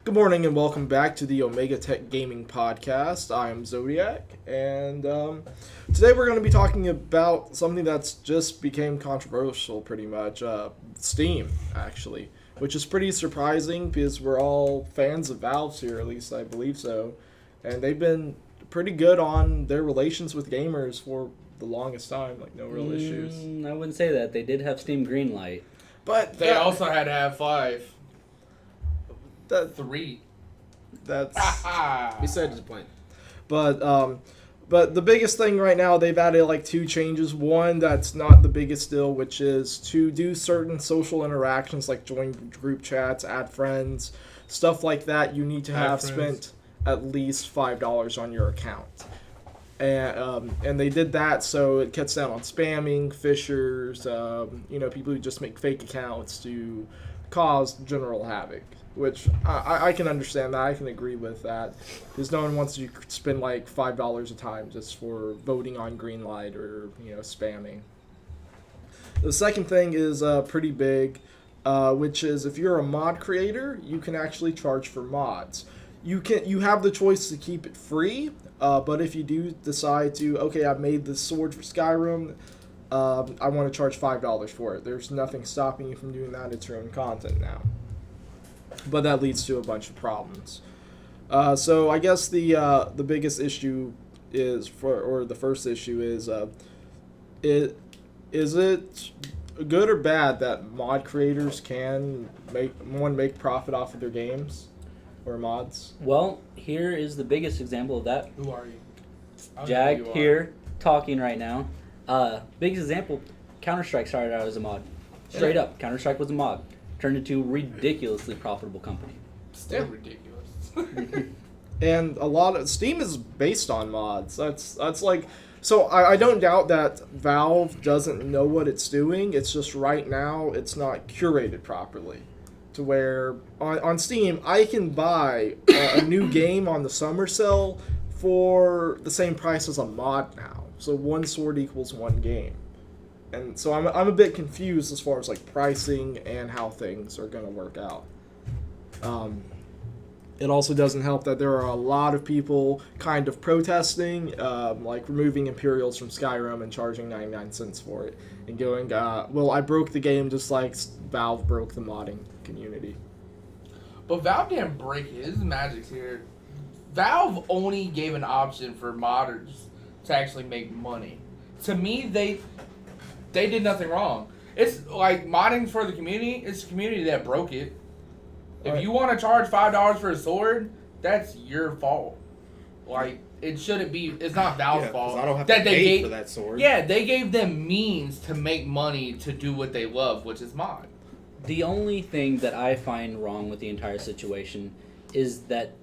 Good morning and welcome back to the Omega Tech Gaming Podcast. I am Zodiac, and today we're going to be talking about something that's just became controversial pretty much, Steam, actually, which is pretty surprising because we're all fans of Valve's here, at least I believe so, and they've been pretty good on their relations with gamers for the longest time, like no real issues. I wouldn't say that. They did have Steam Greenlight. But They also had to have 5. that 3. that's Besides the point. But the biggest thing right now, they've added like 2 changes. One that's not the biggest deal, which is to do certain social interactions like join group chats, add friends, stuff like that. You need to have spent at least $5 on your account. And they did that so it cuts down on spamming, phishers, people who just make fake accounts to cause general havoc. Which I can understand that. I can agree with that. Because no one wants to spend like $5 a time just for voting on green light or, spamming. The second thing is pretty big, which is if you're a mod creator, you can actually charge for mods. You have the choice to keep it free, but if you do decide to, okay, I've made this sword for Skyrim, I want to charge $5 for it. There's nothing stopping you from doing that. It's your own content now. But that leads to a bunch of problems. So I guess the biggest issue is the first issue is is it good or bad that mod creators can make profit off of their games or mods? Well, here is the biggest example of that. Who are you? Jagd here, talking right now. Biggest example, Counter-Strike started out as a mod. Straight up, Counter-Strike was a mod. Turned into a ridiculously profitable company. Still ridiculous. And a lot of Steam is based on mods. That's like, so I don't doubt that Valve doesn't know what it's doing. It's just right now it's not curated properly, to where on Steam I can buy a new game on the summer sale for the same price as a mod now. So one sword equals one game. And so I'm a bit confused as far as like pricing and how things are going to work out. It also doesn't help that there are a lot of people kind of protesting, like removing Imperials from Skyrim and charging 99 cents for it, and going, well, I broke the game just like Valve broke the modding community. But Valve didn't break it. This is Magic's here. Valve only gave an option for modders to actually make money. To me, they did nothing wrong. It's like modding for the community. It's the community that broke it. If you want to charge $5 for a sword, that's your fault. Like, it shouldn't be. It's not Valve's fault. I don't have to pay for that sword. Yeah, they gave them means to make money to do what they love, which is mod. The only thing that I find wrong with the entire situation is that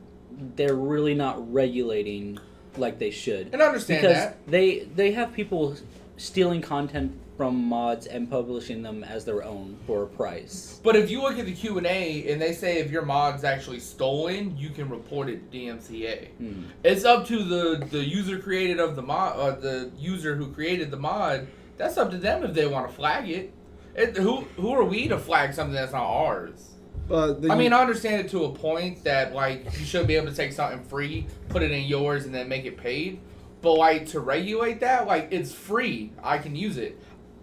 they're really not regulating like they should. And I understand because that. They have people stealing content from mods and publishing them as their own for a price. But if you look at the Q&A and they say if your mod's actually stolen, you can report it to DMCA. It's up to the user created of the mod, the user who created the mod. That's up to them if they want to flag it. Who are we to flag something that's not ours? I mean, I understand it to a point that like you should be able to take something free, put it in yours, and then make it paid. But like to regulate that, like it's free. I can use it.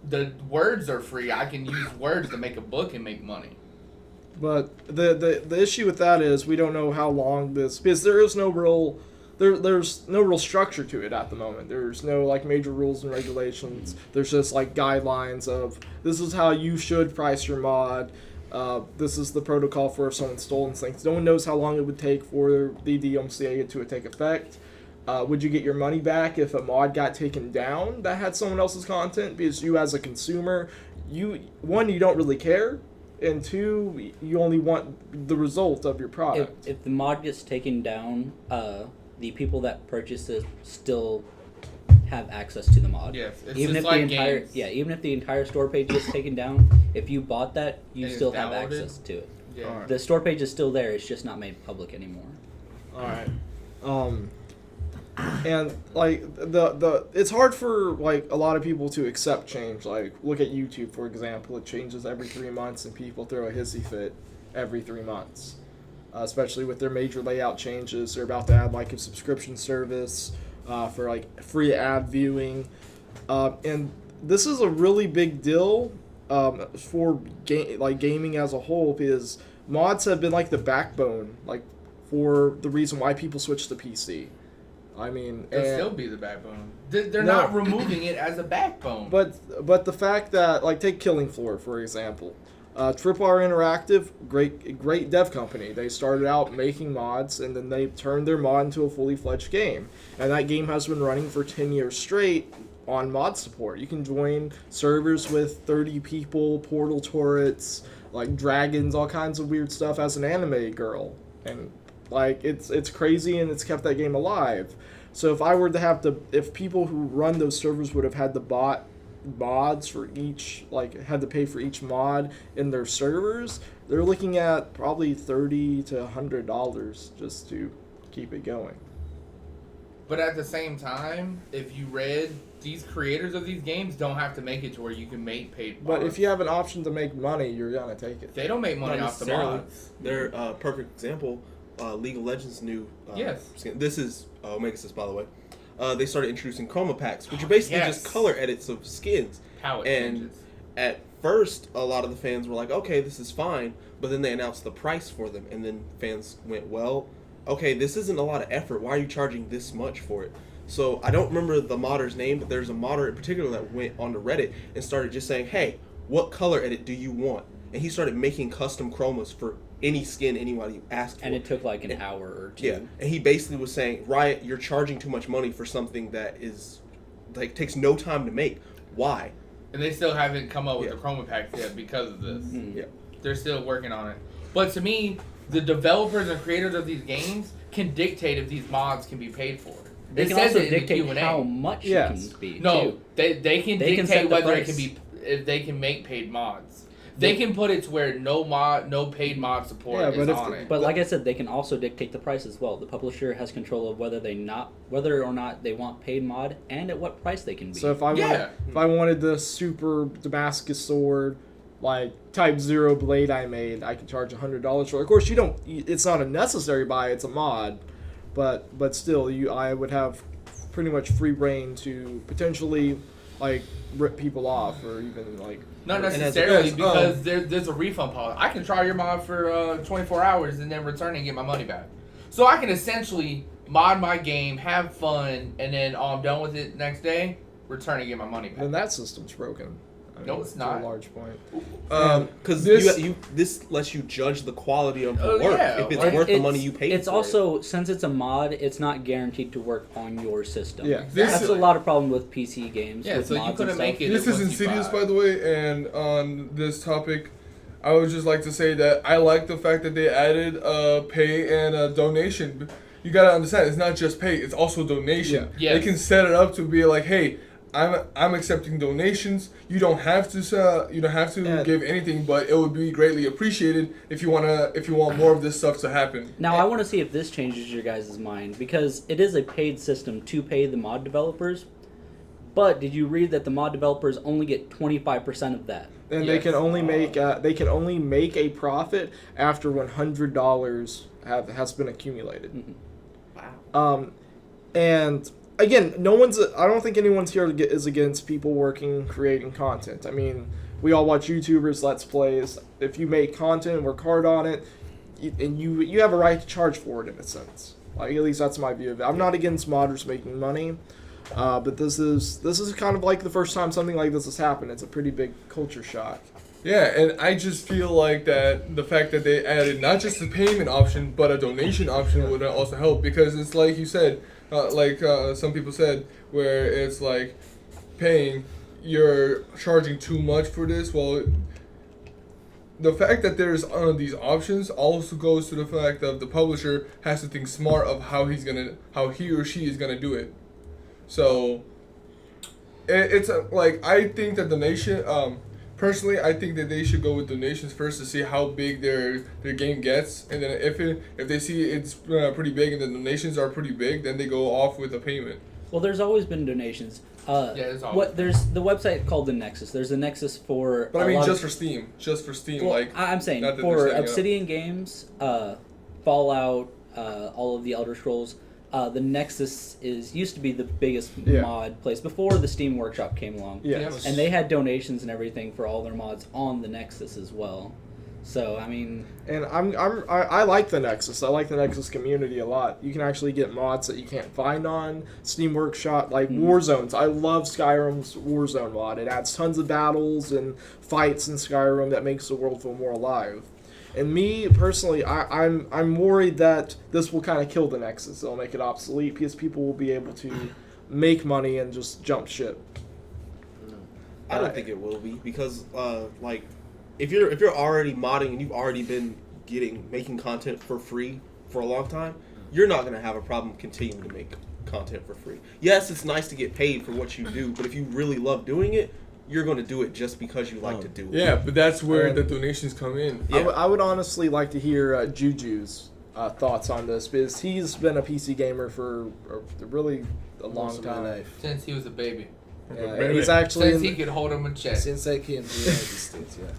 The words are free. I can use words to make a book and make money. But the issue with that is we don't know how long this, because there is no real there's no real structure to it at the moment. There's no like major rules and regulations. There's just like guidelines of this is how you should price your mod. This is the protocol for if someone's stolen things. No one knows how long it would take for the DMCA to take effect. Would you get your money back if a mod got taken down that had someone else's content? Because you, as a consumer, you don't really care, and 2, you only want the result of your product. If the mod gets taken down, the people that purchase it still have access to the mod. Yes, it's even just if like the entire games. even if the entire store page gets taken down, if you bought that, you And still it's have downloaded? access to it. Yeah. Alright. The store page is still there. It's just not made public anymore. All right. And like it's hard for like a lot of people to accept change. Like look at YouTube, for example. It changes every 3 months and people throw a hissy fit every 3 months. especially with their major layout changes. They're about to add like a subscription service for like free ad viewing, and this is a really big deal for gaming as a whole, because mods have been like the backbone, like for the reason why people switch to PC. I mean, it'll still be the backbone. They're not removing it as a backbone. But the fact that, like, take Killing Floor for example, Triple R Interactive, great dev company. They started out making mods, and then they turned their mod into a fully fledged game, and that game has been running for 10 years straight on mod support. You can join servers with 30 people, portal turrets, like dragons, all kinds of weird stuff as an anime girl, and like it's crazy, and it's kept that game alive. So if I were to if people who run those servers would have had to bought mods for each, like had to pay for each mod in their servers, they're looking at probably $30 to $100 just to keep it going. But at the same time, if you read, these creators of these games don't have to make it to where you can make paid mods. But if you have an option to make money, you're gonna take it. They don't make money off the mods. They're a perfect example. League of Legends new skin. This is Omegaxis, by the way. They started introducing chroma packs, which are basically just color edits of skins. Palette and changes. At first, a lot of the fans were like, okay, this is fine, but then they announced the price for them, and then fans went, well, okay, this isn't a lot of effort. Why are you charging this much for it? So I don't remember the modder's name, but there's a modder in particular that went onto Reddit and started just saying, hey, what color edit do you want? And he started making custom chromas for any skin anybody asked for. And it took like an hour or two. Yeah, and he basically was saying, Riot, you're charging too much money for something that is, like, takes no time to make. Why? And they still haven't come up with the chroma packs yet because of this. Yeah. They're still working on it. But to me, the developers and creators of these games can dictate if these mods can be paid for. They can also dictate how much it can be. No, too. they can dictate whether it can be, if they can make paid mods. They can put it to where no paid mod support is on it. But like I said, they can also dictate the price as well. The publisher has control of whether or not they want paid mod and at what price they can be. So if I wanted the super Damascus sword, like Type 0 blade I made, I could charge $100 for it. Of course, it's not a necessary buy, it's a mod. But still, I would have pretty much free reign to potentially like rip people off, or even like not necessarily, because there's a refund policy. I can try your mod for 24 hours and then return and get my money back. So I can essentially mod my game, have fun, and then I'm done with it next day, return and get my money back. Then that system's broken. No, it's not. To a large point. Because this lets you judge the quality of the work. Yeah. If it's worth the money you paid for it. It's also, since it's a mod, it's not guaranteed to work on your system. Yeah. That's a lot of problem with PC games. Yeah, with so mods you couldn't and make it. This is Insidious, by the way, and on this topic, I would just like to say that I like the fact that they added a pay and a donation. You gotta understand, it's not just pay; it's also donation. Yeah. They can set it up to be like, hey, I'm accepting donations. You don't have to give anything, but it would be greatly appreciated if you want more of this stuff to happen. Now I want to see if this changes your guys' mind, because it is a paid system to pay the mod developers. But did you read that the mod developers only get 25% of that? And they can only make a profit after $100 has been accumulated. Mm-hmm. Wow. And again, I don't think anyone's here is against people creating content. I mean, we all watch YouTubers, Let's Plays. If you make content and work hard on it, you have a right to charge for it in a sense. Like, at least that's my view of it. I'm not against modders making money, but this is kind of like the first time something like this has happened. It's a pretty big culture shock. Yeah, and I just feel like that the fact that they added not just the payment option, but a donation option would also help, because it's like you said, some people said, where it's like paying, you're charging too much for this. Well, the fact that there's these options also goes to the fact that the publisher has to think smart of how he or she is gonna do it. So it's like, I think that donation. Personally, I think that they should go with donations first to see how big their game gets, and then if they see it's pretty big and the donations are pretty big, then they go off with a payment. Well, there's always been donations. There's always there's the website called the Nexus. There's a Nexus for. But I mean, just for Steam, well, like I'm saying not that for they're setting Obsidian Games, Fallout, all of the Elder Scrolls, the Nexus used to be the biggest mod place before the Steam Workshop came along. Yes. And they had donations and everything for all their mods on the Nexus as well. So I mean, and I like the Nexus. I like the Nexus community a lot. You can actually get mods that you can't find on Steam Workshop, like Warzones. I love Skyrim's Warzone mod. It adds tons of battles and fights in Skyrim that makes the world feel more alive. And me personally, I'm worried that this will kind of kill the Nexus. It'll make it obsolete because people will be able to make money and just jump ship. I don't think it will be because like. If you're already modding and you've already been making content for free for a long time, you're not gonna have a problem continuing to make content for free. Yes, it's nice to get paid for what you do, but if you really love doing it, you're gonna do it just because you like to do it. Yeah, but that's where the donations come in. Yeah. I would honestly like to hear Juju's thoughts on this because he's been a PC gamer for really a long time. Since he was a baby. Yeah, he's actually Since he could hold him in check. Since I came to the United States, yeah.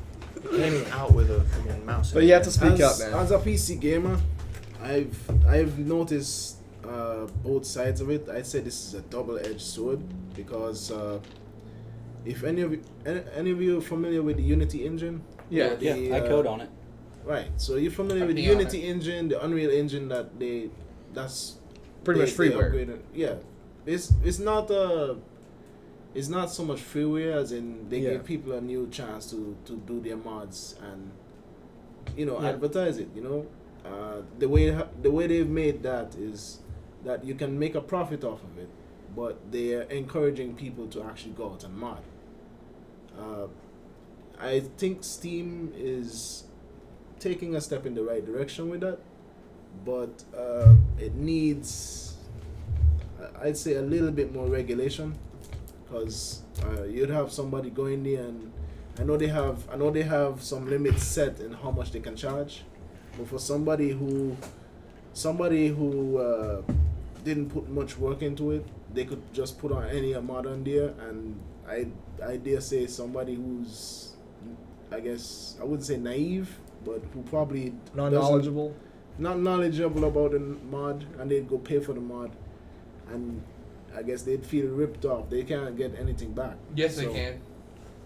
Came out with a freaking mouse. But you have to speak up, man. As a PC gamer, I've noticed both sides of it. I'd say this is a double-edged sword because if any of you are familiar with the Unity engine, I code on it. Right. So you're familiar with the Unity engine, the Unreal engine that's pretty much freeware. Upgraded. Yeah, it's not so much freeware as in they give people a new chance to do their mods and advertise it. The way they've made that is that you can make a profit off of it, but they are encouraging people to actually go out and mod. I think Steam is taking a step in the right direction with that, but it needs, I'd say, a little bit more regulation. Because you'd have somebody going there, and I know they have some limits set in how much they can charge, but for somebody who didn't put much work into it, they could just put on any mod on there, and I dare say somebody who's, I guess I wouldn't say naive, but who probably not knowledgeable about the mod, and they'd go pay for the mod, and I guess they'd feel ripped off. They can't get anything back. Yes, they can.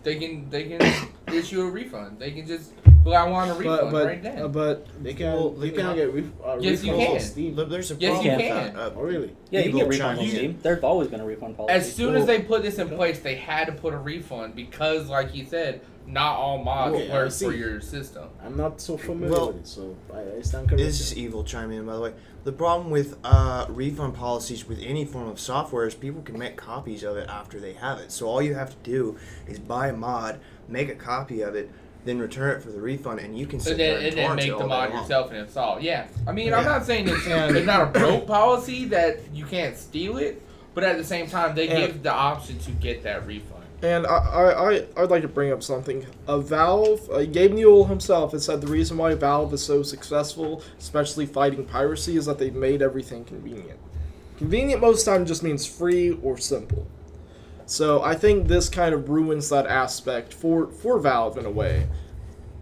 They can issue a refund. They can just, I want a refund right then. But they can't. They can't get yes, you can. Steam. There's a yes, problem you with can. that. Oh, really? Yeah, you can get refunds on Steam. There's always been a refund policy. As soon as they put this in place, they had to put a refund because, like he said, not all mods work for your system. I'm not so familiar with it, so I stand corrected. This is evil chiming in, by the way. The problem with refund policies with any form of software is people can make copies of it after they have it. So all you have to do is buy a mod, make a copy of it, then return it for the refund, and you can sit there and then make the mod yourself and install. Yeah, I mean, I'm not saying it's not a broke policy that you can't steal it, but at the same time, they give the option to get that refund. And I'd like to bring up something. Valve, Gabe Newell himself has said the reason why Valve is so successful, especially fighting piracy, is that they've made everything convenient. Convenient most time just means free or simple. So I think this kind of ruins that aspect for Valve in a way.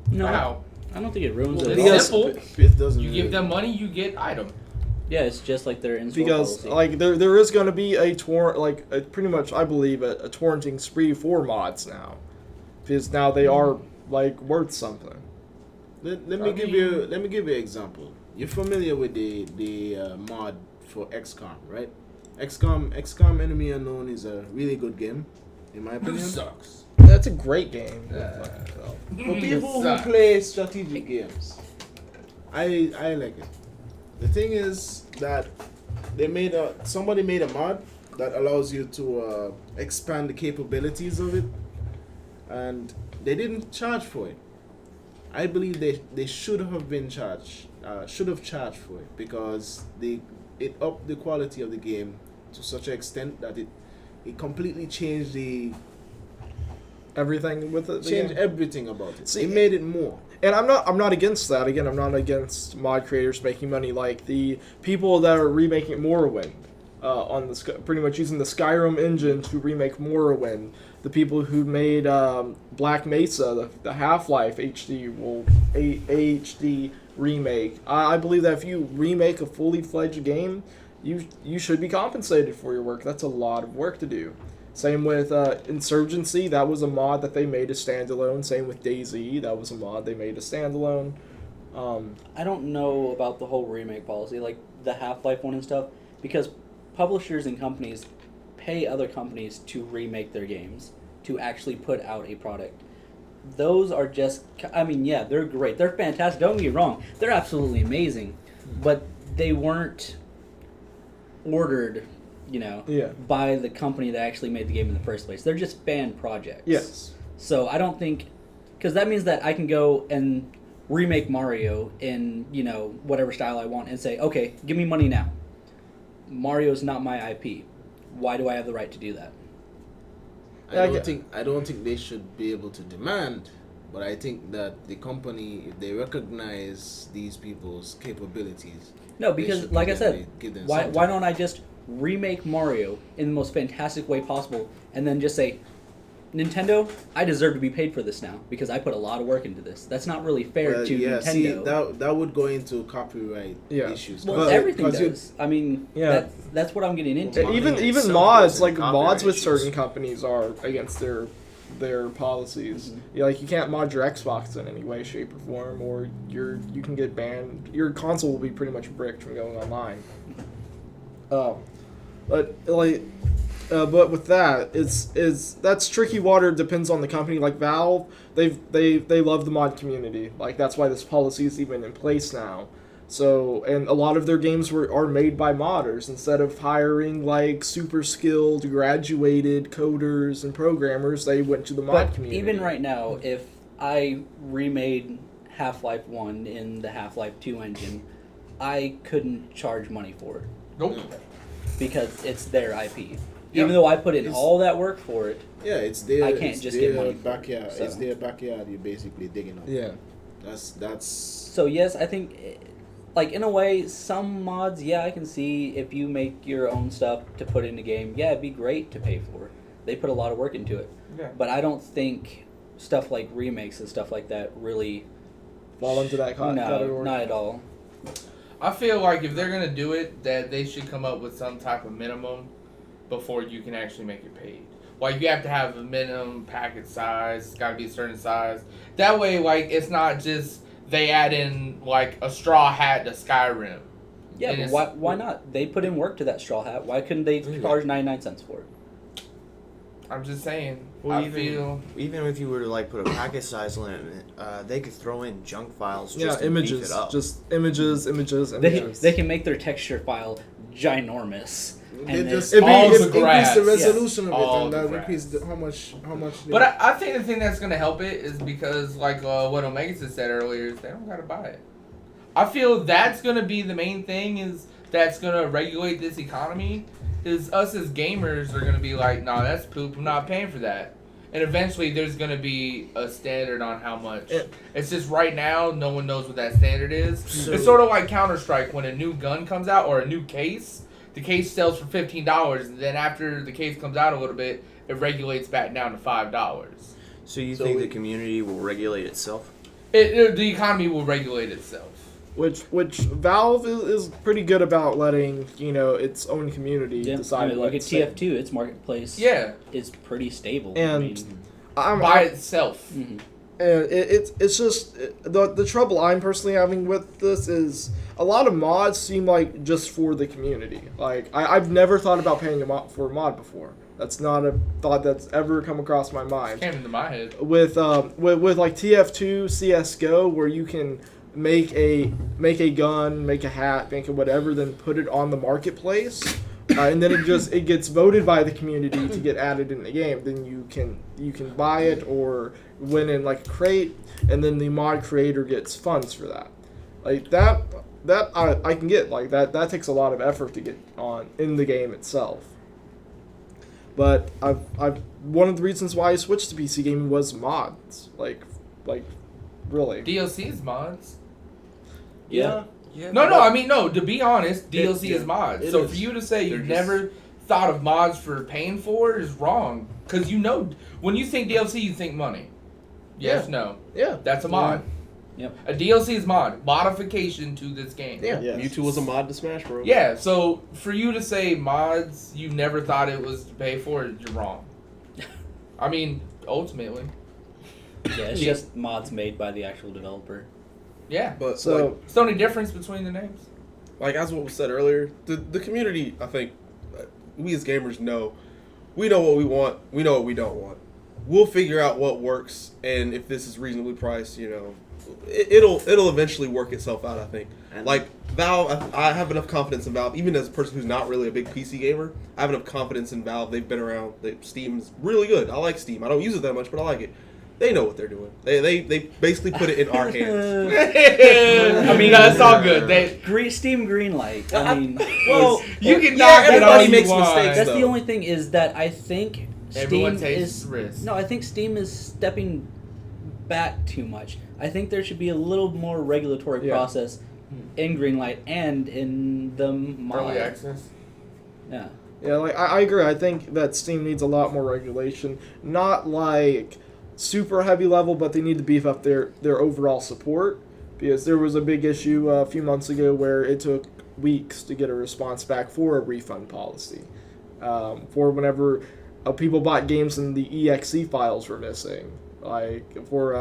No, wow. I don't think it ruins it. It's simple. It doesn't. You give them money, you get item. Yeah, it's just like their in-store because policy. like there is going to be a pretty much I believe a torrenting spree for mods now, because now they are like worth something. Let me give you an example. You're familiar with the mod for XCOM, right? XCOM Enemy Unknown is a really good game, in my opinion. Sucks. That's a great game. For people who play strategic games, I like it. The thing is that somebody made a mod that allows you to expand the capabilities of it, and they didn't charge for it. I believe they should have charged for it because it upped the quality of the game to such an extent that it completely changed everything with it. Changed everything about it. See, it made it more. And I'm not against that. Again, I'm not against mod creators making money, like the people that are remaking Morrowind, pretty much using the Skyrim engine to remake Morrowind. The people who made Black Mesa, the Half-Life HD remake. I believe that if you remake a fully fledged game, you should be compensated for your work. That's a lot of work to do. Same with Insurgency, that was a mod that they made a standalone. Same with DayZ, that was a mod they made a standalone. I don't know about the whole remake policy, like the Half-Life one and stuff, because publishers and companies pay other companies to remake their games, to actually put out a product. Those are just, I mean, yeah, they're great. They're fantastic. Don't get me wrong. They're absolutely amazing. But they weren't ordered, by the company that actually made the game in the first place. They're just fan projects. Yes. So I don't think, because that means that I can go and remake Mario in, whatever style I want and say, okay, give me money now. Mario's not my IP. Why do I have the right to do that? I don't think they should be able to demand, but I think that the company, if they recognize these people's capabilities. No, because like I said, give them why don't I just remake Mario in the most fantastic way possible and then just say, Nintendo, I deserve to be paid for this now because I put a lot of work into this. That's not really fair to Nintendo. See, that would go into copyright issues. Well, everything does. I mean, that's what I'm getting into. Even mods, like mods with certain companies are against their policies. Mm-hmm. Like you can't mod your Xbox in any way, shape, or form, or you can get banned. Your console will be pretty much bricked from going online. But with that, that's tricky water. It depends on the company. Like Valve, they love the mod community. Like that's why this policy is even in place now. So, and a lot of their games are made by modders instead of hiring like super skilled, graduated coders and programmers. They went to the mod community. Even right now, if I remade Half-Life 1 in the Half-Life 2 engine, I couldn't charge money for it. Nope. Because it's their IP. Even though I put in all that work for it, it's their. I can't just get money backyard. So. It's their backyard. You're basically digging up. Yeah, that's. So yes, I think, like in a way, some mods, I can see if you make your own stuff to put in a game, it'd be great to pay for. They put a lot of work into it, but I don't think stuff like remakes and stuff like that really fall into that category. No, not at all. I feel like if they're gonna do it, that they should come up with some type of minimum before you can actually make it paid. Like, you have to have a minimum packet size. It's got to be a certain size. That way, like, it's not just they add in, like, a straw hat to Skyrim. Yeah, but why not? They put in work to that straw hat. Why couldn't they charge 99 cents for it? I'm just saying. Well, even if you were to, like, put a packet size limit, they could throw in junk files just to images. beef it up. Just images. They can make their texture file ginormous. They just increase the resolution of it, and that increase how much. But I think the thing that's gonna help it is because, like what Omegaxis said earlier, is they don't gotta buy it. I feel that's gonna be the main thing that's gonna regulate this economy. Is us as gamers are gonna be like, nah, that's poop. I'm not paying for that. And eventually, there's gonna be a standard on how much. It's just right now, no one knows what that standard is. It's sort of like Counter-Strike when a new gun comes out or a new case. The case sells for $15, and then after the case comes out a little bit, it regulates back down to $5. So you think the community will regulate itself? The economy will regulate itself. Which Valve is pretty good about letting its own community decide. Look at TF2, its marketplace. Is pretty stable. And by itself. Mm-hmm. And it's just the trouble I'm personally having with this is a lot of mods seem like just for the community. Like I've never thought about paying for a mod before. That's not a thought that's ever come across my mind. Came into my head with like TF2, CS:GO, where you can make a gun, make a hat, make a whatever, then put it on the marketplace. And then it gets voted by the community to get added in the game. Then you can buy it or win in like a crate, and then the mod creator gets funds for that. Like that I can get. Like that takes a lot of effort to get on in the game itself. But I've one of the reasons why I switched to PC gaming was mods. Like really. DLC's mods. Yeah. No. To be honest, DLC is mods. So for you to say you've never thought of mods for paying for is wrong. Because when you think DLC, you think money. Yes, no. Yeah. That's a mod. Yep. A DLC is modification to this game. Yeah, Yes. Mewtwo was a mod to Smash Bros. Yeah, so for you to say mods you never thought it was to pay for, you're wrong. I mean, ultimately. Yeah, it's just mods made by the actual developer. Yeah. But So It's the only difference between the names. like as what was said earlier, the community, I think, we as gamers know, we know what we want, we know what we don't want. We'll figure out what works, and if this is reasonably priced, it'll eventually work itself out. I think. And- Like Valve, I have enough confidence in Valve, even as a person who's not really a big PC gamer. I have enough confidence in Valve. They've been around. Steam's really good. I like Steam. I don't use it that much, but I like it. They know what they're doing. They basically put it in our hands. I mean, that's all good. Steam Greenlight. I mean, Well, You can yeah, knock it everybody all you makes want. mistakes. that's the though. only thing is that I think Everyone Steam takes is risks. no. I think Steam is stepping back too much. I think there should be a little more regulatory Yeah. process in Greenlight and in the mod. Early access. Yeah. Yeah, like I agree. I think that Steam needs a lot more regulation. Not like super heavy level, but they need to beef up their overall support, because there was a big issue a few months ago where it took weeks to get a response back for a refund policy. For whenever people bought games and the EXE files were missing. Like for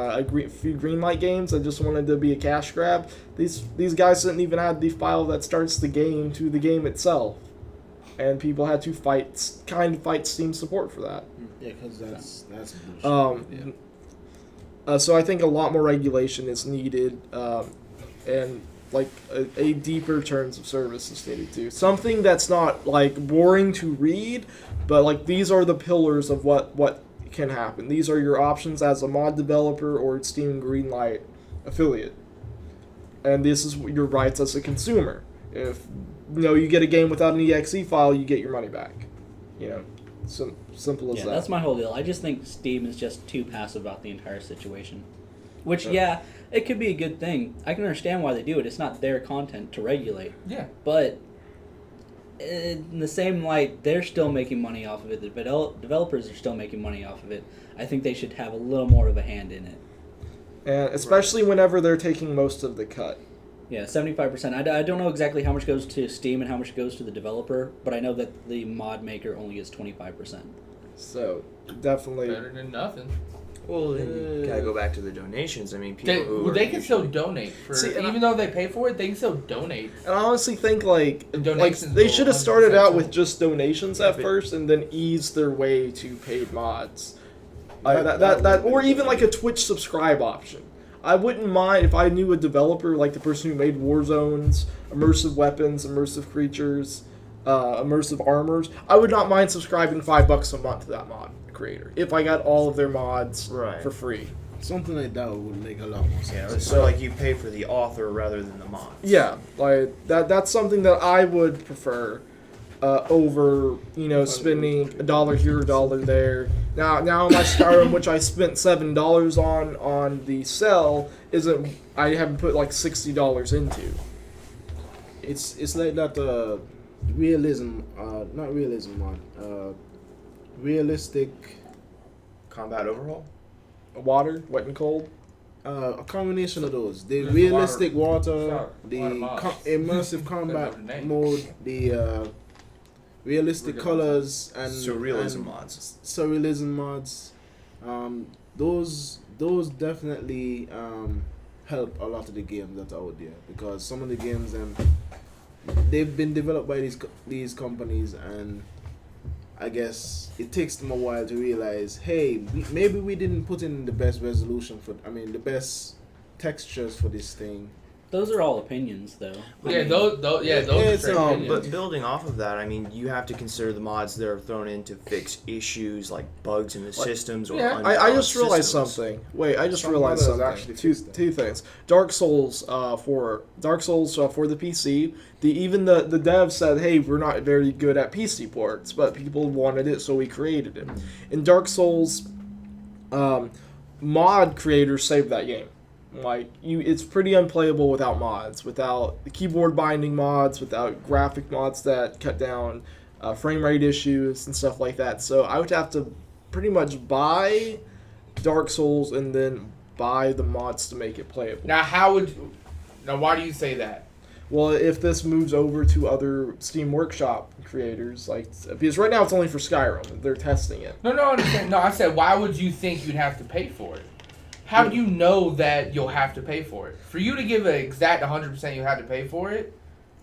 few Greenlight games that just wanted to be a cash grab, these guys didn't even have the file that starts the game to the game itself, and people had to fight Steam support for that. Yeah, because that's bullshit. So I think a lot more regulation is needed, and like a deeper terms of service is needed too. Something that's not like boring to read, but like these are the pillars of what can happen. These are your options as a mod developer or Steam Greenlight affiliate, and this is your rights as a consumer. If you get a game without an EXE file, you get your money back. Simple as Yeah, that. that's my whole deal. I just think Steam is just too passive about the entire situation. Which, yeah, it could be a good thing. I can understand why they do it. It's not their content to regulate. Yeah. But in the same light, they're still making money off of it. The developers are still making money off of it. I think they should have a little more of a hand in it. And especially whenever they're taking most of the cut. Yeah, 75%. I don't know exactly how much goes to Steam and how much goes to the developer, but I know that the mod maker only gets 25%. So definitely. Better than nothing. Well, then you gotta go back to the donations. I mean, people They can still donate for even though they pay for it. They can still donate. And I honestly think like Donations they will should have started 100% out help. with just donations at first and then ease their way to paid mods. That or even like a Twitch subscribe option. I wouldn't mind if I knew a developer like the person who made Warzones, immersive weapons, immersive creatures, immersive armors. I would not mind subscribing $5 a month to that mod creator if I got all of their mods for free. Something like that would make a lot more sense. Yeah, so like you pay for the author rather than the mods. Yeah, like that's something that I would prefer over spending $1 here, $1 there. Now my Skyrim, which I spent $7 on the sell, I haven't put like $60 into. It's like that realism, not realism mod, realistic. Combat overhaul. Water, wet and cold. A combination of those. The There's realistic water, water the mods. immersive combat Notre Dame. mode, the realistic We're gonna- colors and Surrealism and mods. Surrealism mods. Those definitely help a lot of the games that are out there, because some of the games they've been developed by these companies, and I guess it takes them a while to realize, hey, maybe we didn't put in the best resolution the best textures for this thing. Those are all opinions, though. Yeah, those are straight opinions. But building off of that, I mean, you have to consider the mods that are thrown in to fix issues like bugs in the systems or Yeah. I just unbalanced realized systems. something. Wait, I just Some realized modders something. actually Two fixed that. things. Dark Souls for the PC. Even the devs said, hey, we're not very good at PC ports, but people wanted it, so we created it. In Dark Souls, mod creators saved that game. Like it's pretty unplayable without mods, without the keyboard binding mods, without graphic mods that cut down frame rate issues and stuff like that. So I would have to pretty much buy Dark Souls and then buy the mods to make it playable. Now, why do you say that? Well, if this moves over to other Steam Workshop creators, because right now it's only for Skyrim, they're testing it. No, I understand. No, I said, why would you think you'd have to pay for it? How do you know that you'll have to pay for it? For you to give an exact 100% you have to pay for it,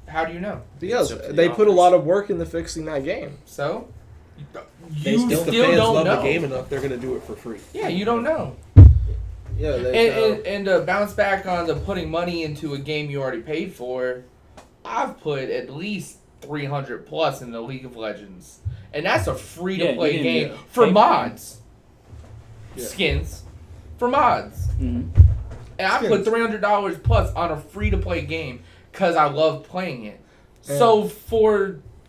how do you know? Because they put a lot of work into fixing that game. So? They still If the fans don't love know. the game enough, they're gonna do it for free. Yeah, you don't know. Yeah, like, And to bounce back on the putting money into a game you already paid for, I've put at least 300 plus in the League of Legends. And that's a free-to-play you can game do for pay- mods. Yeah. Skins. For mods. Mhm. And I put $300 plus on a free-to-play game because I love playing it. Yeah. So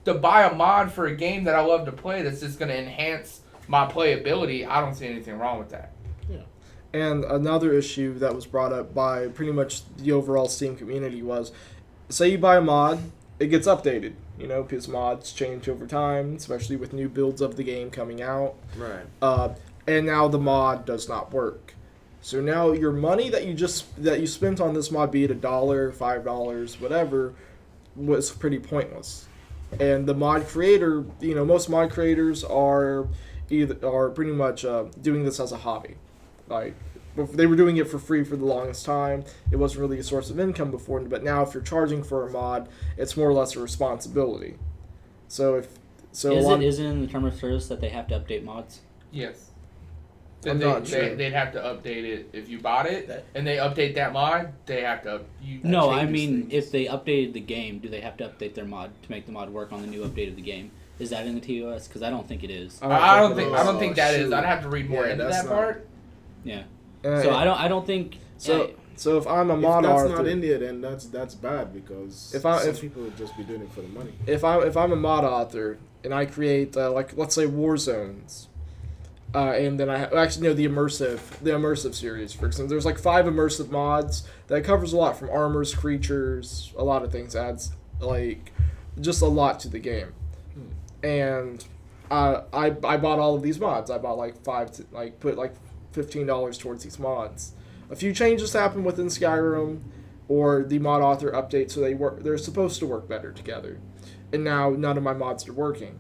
to buy a mod for a game that I love to play that's just going to enhance my playability, I don't see anything wrong with that. And another issue that was brought up by pretty much the overall Steam community was, say you buy a mod, it gets updated, because mods change over time, especially with new builds of the game coming out. Right. And now the mod does not work. So now your money that you spent on this mod, be it $1, $5, whatever, was pretty pointless. And the mod creator, most mod creators are pretty much doing this as a hobby. Like, they were doing it for free for the longest time. It wasn't really a source of income before, but now if you're charging for a mod, it's more or less a responsibility. Is it in the term of service that they have to update mods? Yes. I'm not sure. They'd have to update it if you bought it, and they update that mod. They have to. No, I mean, if they updated the game, do they have to update their mod to make the mod work on the new update of the game? Is that in the TOS? Because I don't think it is. I don't think that is. shoot. I'd have to read more Yeah, into that's that not- part. Yeah. So I don't think. So if I'm a if mod that's author, not in there, then that's bad because some people would just be doing it for the money. if I'm a mod author and I create let's say war zones, and then the immersive series, for example, there's 5 immersive mods that covers a lot, from armors, creatures, a lot of things, adds just a lot to the game. And I bought all of these mods. I bought put $15 towards these mods. A few changes happen within Skyrim, or the mod author updates, so they're supposed to work better together. And now none of my mods are working.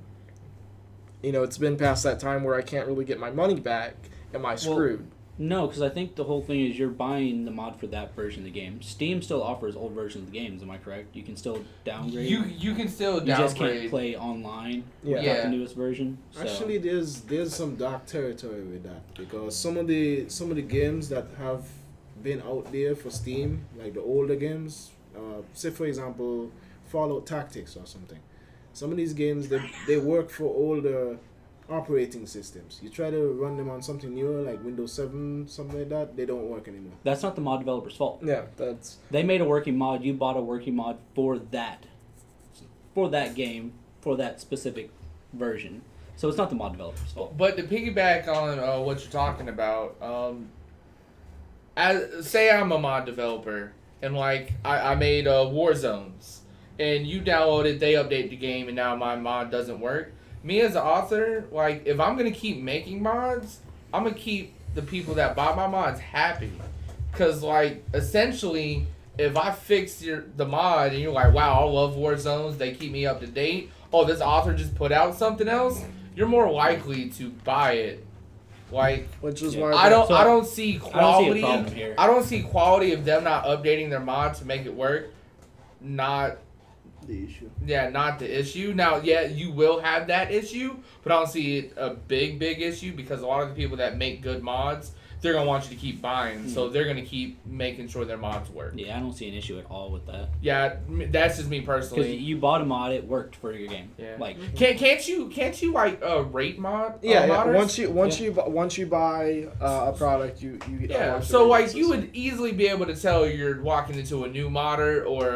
It's been past that time where I can't really get my money back. Am I screwed? No, because I think the whole thing is you're buying the mod for that version of the game. Steam still offers old versions of the games. Am I correct? You can still downgrade. You can still You downgrade. just can't play online without Yeah. the newest version. So. Actually, there's some dark territory with that, because some of the games that have been out there for Steam, like the older games, say for example Fallout Tactics or something. Some of these games they work for older operating systems. You try to run them on something newer like Windows 7, something like that, they don't work anymore. That's not the mod developer's fault. Yeah, that's... They made a working mod. You bought a working mod for that game, for that specific version. So it's not the mod developer's fault. But to piggyback on what you're talking about, say I'm a mod developer and I made War Zones, and you downloaded, they update the game, and now my mod doesn't work. Me as an author, if I'm gonna keep making mods, I'm gonna keep the people that buy my mods happy, cause essentially, if I fix the mod and you're like, wow, I love War Zones, they keep me up to date. Oh, this author just put out something else. You're more likely to buy it. Which is Yeah. why I don't see I don't see a quality. problem here. I don't see quality of them not updating their mod to make it work. Not The issue. not the issue. Now, yeah, you will have that issue, but I don't see it a big issue, because a lot of the people that make good mods, they're gonna want you to keep buying, so they're gonna keep making sure their mods work. Yeah, I don't see an issue at all with that. Yeah, that's just me Because personally. you bought a mod, it worked for your game. Yeah. Can't you rate mod? Yeah, modders? once you buy a product, you get Yeah, unlock the so rating you system. would easily be able to tell you're walking into a new modder or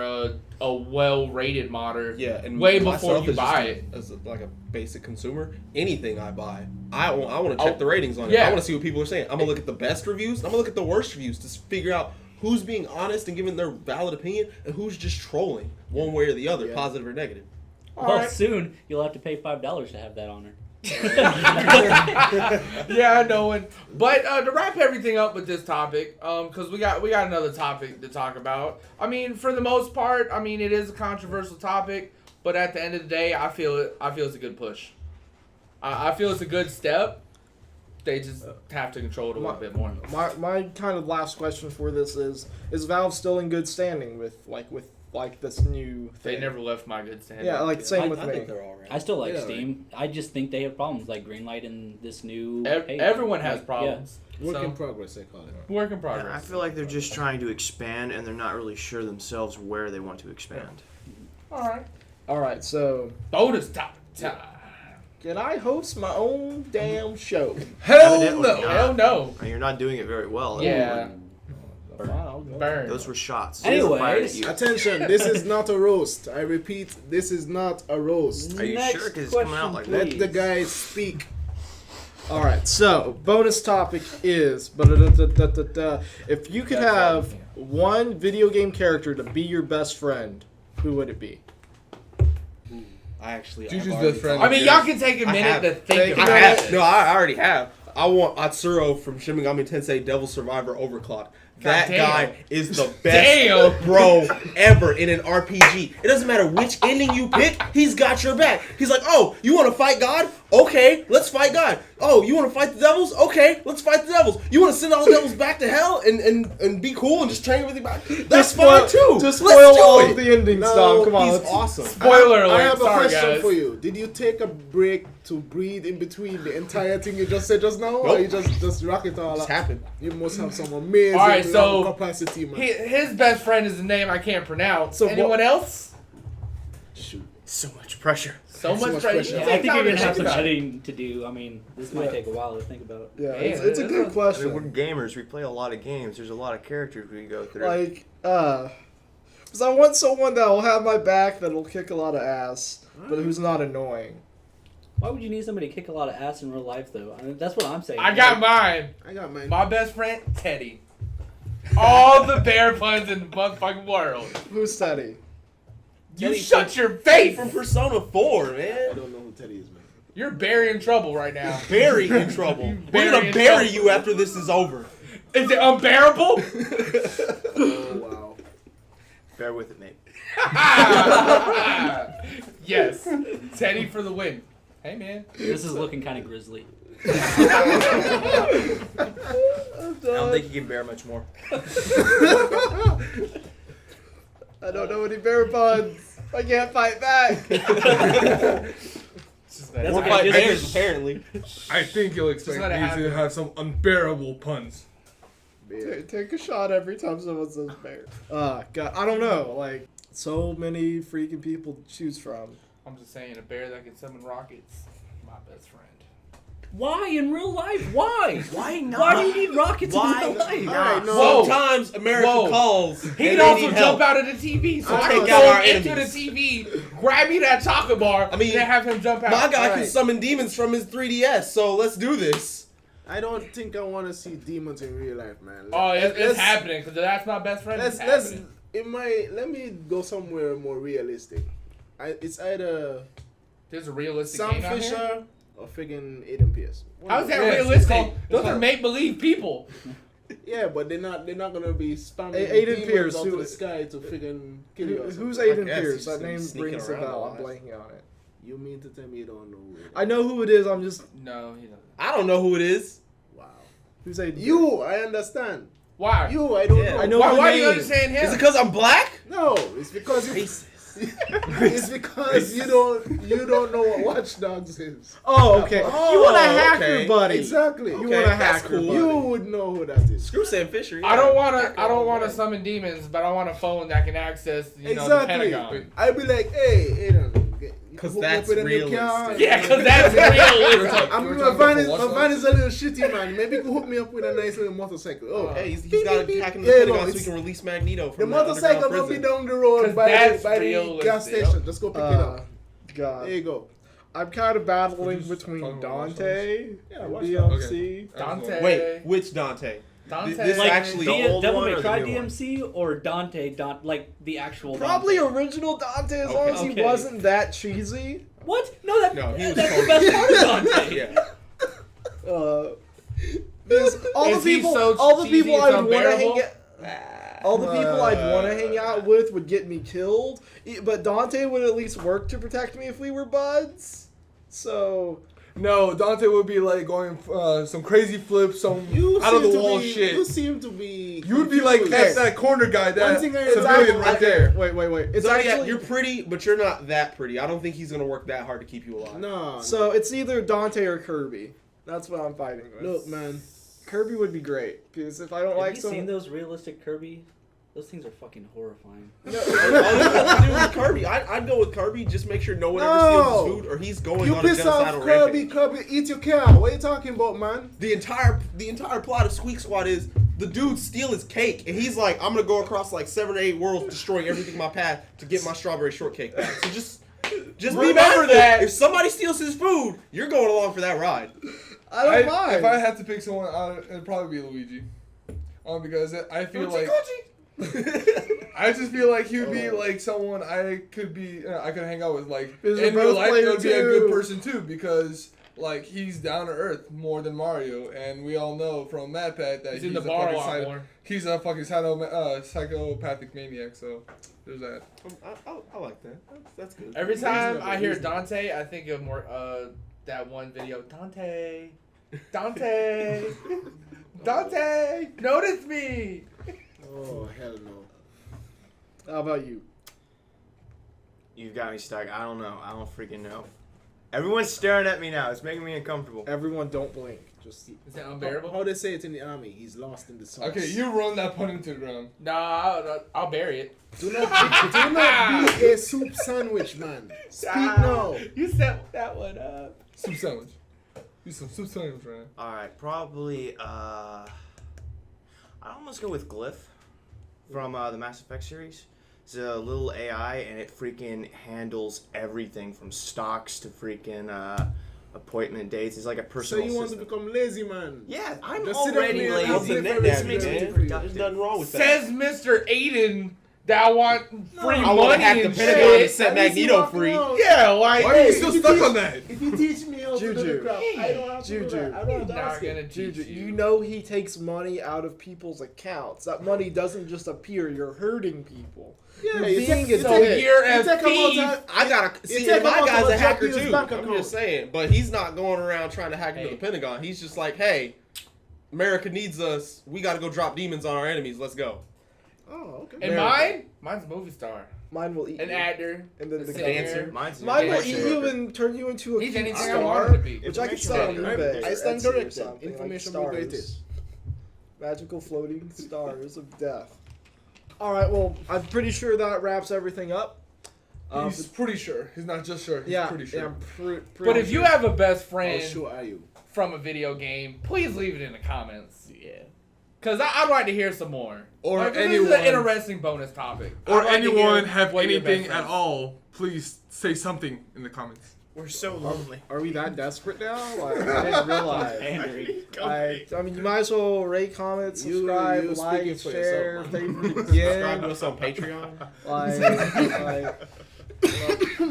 a well-rated modder. Yeah, and way before myself you as buy just it. as a basic consumer, anything I buy, I want to check the ratings on it. Yeah. I want to see what people are saying. I'm gonna look at the best reviews. I'm gonna look at the worst reviews to figure out who's being honest and giving their valid opinion, and who's just trolling one way or the other, Yeah. positive or negative. Well, soon you'll have to pay $5 to have that honor. Yeah, I know it. But to wrap everything up with this topic, because we got another topic to talk about. I mean, for the most part, I mean, it is a controversial topic, but at the end of the day, I feel it's a good push. I feel it's a good step. They just have to control it a little bit more. My kind of last question for this is Valve still in good standing with this new thing? They never left my good standing. Yeah, like same with I me. think they're all right. I still like Steam. I just think they have problems, like greenlighting this new. Everyone has problems. Work in progress, they call it. Work in progress. Yeah, I feel like they're just trying to expand, and they're not really sure themselves where they want to expand. All right. So bonus time. Can I host my own damn show? Hell Evidently no! not. Hell no! You're not doing it very well. Yeah. Burn. Those were shots. Anyways. Fired at you. Attention, this is not a roast. I repeat, this is not a roast. Are you Next sure? Because it's coming out like question, that. Let the guys speak. All right. So bonus topic is, if you could have one video game character to be your best friend, who would it be? I actually. Juju's I've already best friend. thought- I mean, y'all can take a I minute have. to think I about have. it. No, I already have. I want Atsuro from Shin Megami Tensei Devil Survivor Overclock. That damn. guy is the best Damn. bro ever in an RPG. It doesn't matter which ending you pick, he's got your back. He's like, oh, you want to fight God? Okay, let's fight God. Oh, you want to fight the devils? Okay, let's fight the devils. You want to send all the devils back to hell and be cool and just train everything back? That's fine too. Just Let's spoil do all it. of the endings, No, Dom. Come on. He's let's- awesome. Spoiler alert. I have a Sorry, question guys. for you. Did you take a break to breathe in between the entire thing you just said just now? Or you just rock it all It's up? happened. You must have some amazing All right, so lung capacity, man. His best friend is a name I can't pronounce. So Anyone else? Shoot. So much pressure. So much much pressure. pressure. Yeah, I think you're gonna have some about it. editing to do. I mean, this might Yeah. take a while to think about. Yeah, Man, it's a good that's question. I mean, we're gamers. We play a lot of games. There's a lot of characters we go through. Like, because I want someone that will have my back, that'll kick a lot of ass, but who's not annoying. Why would you need somebody to kick a lot of ass in real life, though? I mean, that's what I'm saying. I got mine. I got mine. My best friend, Teddy. All the bear puns in the motherfucking world. Who's Teddy? You Teddy shut your face. From Persona 4, I man. don't know who Teddy is, man. You're very in trouble right now. Very in trouble. We're Very gonna in bury trouble. you after this is over. Is it unbearable? Oh, wow. Bear with it, mate. Yes. Teddy for the win. Hey, man. This is looking kind of grisly. I don't think you can bear much more. I don't know any bear puns. I can't fight back. That's We'll okay, fight just- bears, apparently. I think you'll expect let it me to happen. have some unbearable puns. Take a shot every time someone says bear. God, I don't know. Like, so many freaking people to choose from. I'm just saying, a bear that can summon rockets, my best friend. Why in real life? Why? Why not? Why do you need rockets Why in real life? not? Alright, no. Whoa. Sometimes America Whoa. calls. He and can they also need jump help. out of the TV, so I I know. can Take out go our into enemies. the TV, grab me that chocolate bar, I mean, and then have him jump out. My guy can Alright. summon demons from his 3DS, so let's do this. I don't think I want to see demons in real life, man. Oh, it's Let's- happening, because that's my best friend. Let's It's happening. let me go somewhere more realistic. It's either There's a realistic Sam game out here. Fisher or friggin' Aiden Pierce. How's that Yeah, it's realistic? called- Those are make-believe people. Yeah, but they're not gonna be spamming Aiden demons Pierce, out to who- the sky to friggin' kill you. or Who's something. Aiden guess Pierce? he's That name sneaking rings a around bell. a I'm lot. blanking on it. You mean to tell me you don't know? Who it is? I know who it is. I'm just No, he doesn't. I don't know who it is. Wow. who's Aiden. You, I understand. Why? You, I don't Yeah. know. I know Why, the why do you name. understand him? Is it because I'm black? No, it's because you. It's because you don't know what Watch Dogs is. Oh, okay. Oh, you want a hacker, okay. buddy? Exactly. You Okay, want a that's hacker? cool. buddy. You would know who that is. Screw Sam Fisher. I don't want to. Back I don't on, want to man. summon demons, but I want a phone that can access, the Exactly. Pentagon. I'd be like, hey, Aiden, you 'Cause hook me up that's with a new realistic. car. Yeah, because that's realistic. I'm We're my talking van about is Watch my Dogs? van is a little shitty, man. Maybe you can hook me up with a nice little motorcycle. Oh, Hey, he's beep, got beep, to hack in beep. the Yeah, no, Pentagon so he it's- can release Magneto the from motorcycle underground gonna be prison. down the road 'Cause by that's the gas realistic. station. Just go pick it up. God. There you go. I'm kind of battling Just between talking about Watch Dante Yeah, and Watch DMC. Dante. Wait, which Dante? Dante. This Like actually the old Devil one May or the Cry new one? DMC or Dante, like the actual. Probably Dante. original Dante, as Okay. long as he Okay. wasn't that cheesy. What? No, No, he was that's the totally- best part of Dante. Yeah. There's all Is the he people, so all the cheesy people it's I would want to unbearable? hang. All the people I'd want to hang out with would get me killed, but Dante would at least work to protect me if we were buds. So No, Dante would be like going some crazy flips, some You out of seem the to wall be- shit. You seem to be. You would be like confused. that corner guy, One that thing I- civilian right there. Wait. It's Zodiac, actually you're pretty, but you're not that pretty. I don't think he's gonna work that hard to keep you alive. No. so it's either Dante or Kirby. That's what I'm fighting with. Look, man. Kirby would be great because if I don't Have like you someone, seen those realistic Kirby? Those things are fucking horrifying. All you have to do with Kirby, I'd go with Kirby. Just make sure no one ever steals his food, or he's going You on a piss off genocidal Kirby. rampage. Kirby, eat your cow. What are you talking about, man? The entire plot of Squeak Squad is the dude steal his cake, and he's like, I'm gonna go across like 7 or 8 worlds, destroying everything in my path to get my strawberry shortcake back. So just remember that if somebody steals his food, you're going along for that ride. I don't mind. If I had to pick someone, it'd probably be Luigi. Because I feel like I just feel like he would be like someone I could hang out with. Like Because in they're real both life, it would be a players good too. person too, because like he's down to earth more than Mario, and we all know from MadPat that He's he's in the a bar a fucking lot more. he's a fucking psychopathic maniac. So there's that. I like that. That's good. Every time Reasonable, I hear reasonable. Dante, I think of more that one video. Dante, notice me. Oh, hell no. How about you? You've got me stuck. I don't know. I don't freaking know. Everyone's staring at me now. It's making me uncomfortable. Everyone, don't blink. Just Is that unbearable? How they say it in the army? He's lost in the sauce. Okay, you run that pun into the ground. Nah, I'll bury it. Do not be a soup sandwich, man. Speak now. You set that one up. Soup sandwich. Do some soup sandwich, right? All right, probably. I'd almost go with Glyph from the Mass Effect series. It's a little AI, and it freaking handles everything from stocks to freaking appointment dates. It's like a So personal you want to system. become lazy, man? Yeah, I'm Just sit down already there and What's lazy. the Lazy. net This daddy, makes man? me There's productive. nothing wrong with that. Says Mr. Aiden that I want free I want money to hack the and Pentagon to shit. set At least you Magneto walk free. around. Yeah, like Why are you Hey, still if you stuck teach- on that? If you teach me how to do the Juju. crap, I don't have to do Juju. that. I don't have to not ask gonna it. teach Juju, you. you know he takes money out of people's accounts. That money doesn't just appear. You're hurting people. Yeah, You're you being take- a So dick. you're you a take thief. about I gotta see. take My him out guy's to a a hacker Japanese too. bank I'm account. just saying, but he's not going around trying to hack into Hey. the Pentagon. He's just like, hey, America needs us. We got to go drop demons on our enemies. Let's go. Oh, okay. And mine's a movie star, Mine will eat an you. actor, And then a the singer. dancer. Mine's an Mine will eat information you worker. and turn you into a He's cute anything I star, want him to be. which I could Information sell on worker. eBay. I or stand Etsy or corrected. something, like Information stars. related. Magical floating stars of death. All right, well, I'm pretty sure that wraps everything up. He's pretty sure. He's not just sure. He's yeah, pretty sure. yeah, I'm pretty But if you have a best How friend sure are you? from a video game, please leave it in the comments. Yeah. Cause I'd like to hear some more. Or Like, this is anyone- an interesting bonus topic. or I'd like to anyone hear have what your anything best at friend- all, please say something in the comments. We're so lonely. Are we that desperate now? Like, I didn't realize. I mean, you might as well rate, comment, subscribe, you like, speaking for share, yourself, man. favorite Subscribe to again. us on Patreon.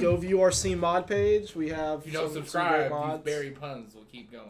Go view our Scene mod page. We have If you don't some great subscribe, these mods. berry puns will keep going.